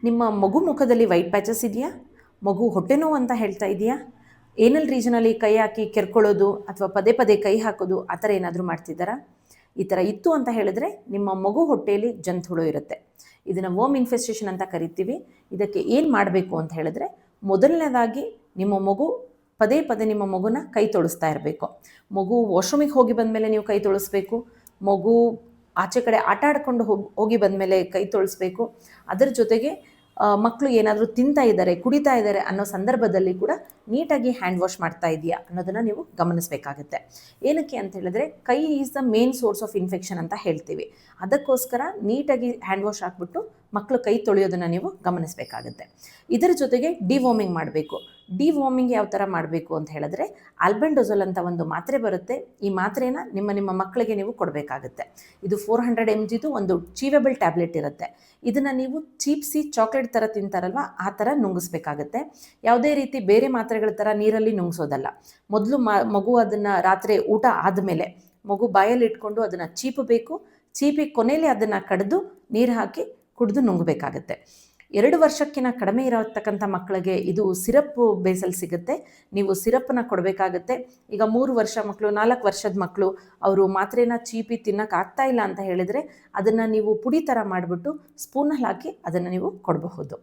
ನಿಮ್ಮ ಮಗು ಮುಖದಲ್ಲಿ ವೈಟ್ ಪ್ಯಾಚಸ್ ಇದೆಯಾ? ಮಗು ಹೊಟ್ಟೆ ನೋವು ಅಂತ ಹೇಳ್ತಾ ಇದೆಯಾ? ಏನಲ್ ರೀಜನಲ್ಲಿ ಕೈ ಹಾಕಿ ಕೆರ್ಕೊಳ್ಳೋದು ಅಥವಾ ಪದೇ ಪದೇ ಕೈ ಹಾಕೋದು ಆ ಥರ ಏನಾದರೂ ಮಾಡ್ತಿದ್ದಾರಾ? ಈ ಥರ ಇತ್ತು ಅಂತ ಹೇಳಿದ್ರೆ ನಿಮ್ಮ ಮಗು ಹೊಟ್ಟೆಯಲ್ಲಿ ಜಂತುಹುಳು ಇರುತ್ತೆ. ಇದನ್ನು ವರ್ಮ್ ಇನ್ಫೆಸ್ಟೇಷನ್ ಅಂತ ಕರಿತೀವಿ. ಇದಕ್ಕೆ ಏನು ಮಾಡಬೇಕು ಅಂತ ಹೇಳಿದ್ರೆ, ಮೊದಲನೇದಾಗಿ ನಿಮ್ಮ ಮಗು ಪದೇ ಪದೇ ನಿಮ್ಮ ಮಗುನ ಕೈ ತೊಳಿಸ್ತಾ ಇರಬೇಕು. ಮಗು ವಾಶ್ರೂಮಿಗೆ ಹೋಗಿ ಬಂದಮೇಲೆ ನೀವು ಕೈ ತೊಳಿಸ್ಬೇಕು. ಮಗು ಆಚೆ ಕಡೆ ಆಟ ಆಡ್ಕೊಂಡು ಹೋಗಿ ಬಂದಮೇಲೆ ಕೈ ತೊಳಿಸ್ಬೇಕು. ಅದರ ಜೊತೆಗೆ ಮಕ್ಕಳು ಏನಾದರೂ ತಿಂತಾ ಇದ್ದಾರೆ, ಕುಡಿತಾ ಇದ್ದಾರೆ ಅನ್ನೋ ಸಂದರ್ಭದಲ್ಲಿ ಕೂಡ ನೀಟಾಗಿ ಹ್ಯಾಂಡ್ ವಾಶ್ ಮಾಡ್ತಾ ಇದೆಯಾ ಅನ್ನೋದನ್ನು ನೀವು ಗಮನಿಸಬೇಕಾಗುತ್ತೆ. ಏನಕ್ಕೆ ಅಂತ ಹೇಳಿದ್ರೆ, ಕೈ is the main source of infection ಅಂತ ಹೇಳ್ತೀವಿ. ಅದಕ್ಕೋಸ್ಕರ ನೀಟಾಗಿ ಹ್ಯಾಂಡ್ ವಾಶ್ ಹಾಕ್ಬಿಟ್ಟು ಮಕ್ಕಳು ಕೈ ತೊಳೆಯೋದನ್ನು ನೀವು ಗಮನಿಸಬೇಕಾಗುತ್ತೆ. ಇದರ ಜೊತೆಗೆ ಡಿವಾರ್ಮಿಂಗ್ ಮಾಡಬೇಕು. ಡಿವಾರ್ಮಿಂಗ್ ಯಾವ ಥರ ಮಾಡಬೇಕು ಅಂತ ಹೇಳಿದ್ರೆ, ಆಲ್ಬೆಂಡೋಜೋಲ್ ಅಂತ ಒಂದು ಮಾತ್ರೆ ಬರುತ್ತೆ. ಈ ಮಾತ್ರೆನ ನಿಮ್ಮ ಮಕ್ಕಳಿಗೆ ನೀವು ಕೊಡಬೇಕಾಗುತ್ತೆ. ಇದು 400 mg ಒಂದು ಚೀವೆಬಲ್ ಟ್ಯಾಬ್ಲೆಟ್ ಇರುತ್ತೆ. ಇದನ್ನು ನೀವು ಚೀಪ್ಸಿ ಚಾಕ್ಲೇಟ್ ಥರ ತಿಂತಾರಲ್ವ, ಆ ಥರ ನುಂಗಿಸ್ಬೇಕಾಗತ್ತೆ. ಯಾವುದೇ ರೀತಿ ಬೇರೆ ಮಾತ್ರೆಗಳ ಥರ ನೀರಲ್ಲಿ ನುಂಗಿಸೋದಲ್ಲ. ಮೊದಲು ಮಗು ಅದನ್ನು ರಾತ್ರಿ ಊಟ ಆದಮೇಲೆ ಮಗು ಬಾಯಲ್ಲಿ ಇಟ್ಕೊಂಡು ಅದನ್ನು ಚೀಪಬೇಕು. ಚೀಪಿ ಕೊನೆಯಲ್ಲಿ ಅದನ್ನು ಕಡಿದು ನೀರು ಹಾಕಿ ಕುಡಿದು ನುಂಗಬೇಕಾಗತ್ತೆ. 2 ವರ್ಷಕ್ಕಿಂತ ಕಡಿಮೆ ಇರತಕ್ಕಂಥ ಮಕ್ಕಳಿಗೆ ಇದು ಸಿರಪ್ ಬೇಸಲ್ಲಿ ಸಿಗುತ್ತೆ. ನೀವು ಸಿರಪ್ಪನ್ನು ಕೊಡಬೇಕಾಗತ್ತೆ. ಈಗ 3 ವರ್ಷ ಮಕ್ಕಳು, 4 ವರ್ಷದ ಮಕ್ಕಳು ಅವರು ಮಾತ್ರೆನ ಚೀಪಿ ತಿನ್ನೋಕ್ಕಾಗ್ತಾ ಇಲ್ಲ ಅಂತ ಹೇಳಿದರೆ, ಅದನ್ನು ನೀವು ಪುಡಿ ಥರ ಮಾಡಿಬಿಟ್ಟು ಸ್ಪೂನಲ್ಲಿ ಹಾಕಿ ಅದನ್ನು ನೀವು ಕೊಡಬಹುದು.